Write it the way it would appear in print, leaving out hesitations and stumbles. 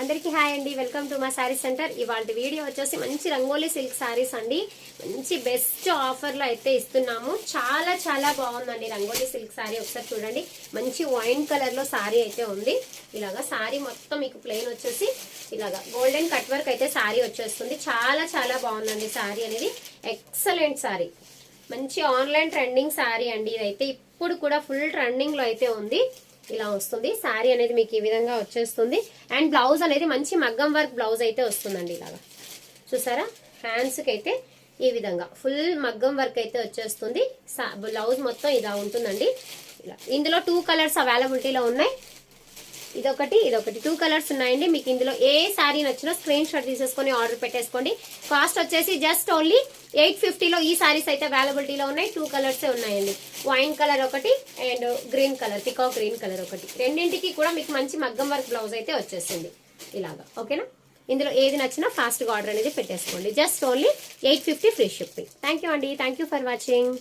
అందరికీ హాయ్ అండి, welcome to మా శారీ సెంటర్. ఇవాళ వీడియో వచ్చేసి మంచి రంగోలీ సిల్క్ శారీస్ అండి. మంచి బెస్ట్ ఆఫర్ లో అయితే ఇస్తున్నాము. చాలా చాలా బాగుందండి రంగోలీ సిల్క్ శారీ. ఒకసారి చూడండి, మంచి వైన్ కలర్ లో శారీ అయితే ఉంది. ఇలాగా శారీ మొత్తం మీకు ప్లెయిన్ వచ్చేసి ఇలాగా గోల్డెన్ కట్ వర్క్ అయితే శారీ వచ్చేస్తుంది. చాలా చాలా బాగుందండి శారీ అనేది. ఎక్సలెంట్ శారీ, మంచి ఆన్లైన్ ట్రెండింగ్ శారీ అండి. ఇదైతే ఇప్పుడు కూడా ఫుల్ ట్రెండింగ్ లో అయితే ఉంది. ఇలా వస్తుంది శారీ అనేది మీకు ఈ విధంగా వచ్చేస్తుంది. అండ్ బ్లౌజ్ అనేది మంచి మగ్గం వర్క్ బ్లౌజ్ అయితే వస్తుందండి. ఇలాగా చూసారా, హ్యాండ్స్ కి అయితే ఈ విధంగా ఫుల్ మగ్గం వర్క్ అయితే వచ్చేస్తుంది. బ్లౌజ్ మొత్తం ఇలా ఉంటుందండి. ఇలా ఇందులో 2 కలర్స్ అవైలబిలిటీలో ఉన్నాయి. ఇదొకటి 2 కలర్స్ ఉన్నాయండి. మీకు ఇందులో ఏ శారీ నచ్చినా స్క్రీన్ షాట్ తీసేసుకొని ఆర్డర్ పెట్టేసుకోండి. కాస్ట్ వచ్చేసి జస్ట్ ఓన్లీ 850లో ఈ శారీస్ అయితే అవైలబిలిటీలో ఉన్నాయి. 2 కలర్స్ ఉన్నాయండి. వైన్ కలర్ ఒకటి and green colour, peacock green colour ఒకటి. రెండింటికి కూడా మీకు మంచి మగ్గం వర్క్ బ్లౌజ్ అయితే వచ్చేసింది ఇలాగా. ఓకేనా, ఇందులో ఏది నచ్చినా ఫాస్ట్ గా ఆర్డర్ అనేది పెట్టేసుకోండి. Just only 850 free shipping. Thank you అండి, థ్యాంక్ యూ ఫర్ వాచింగ్.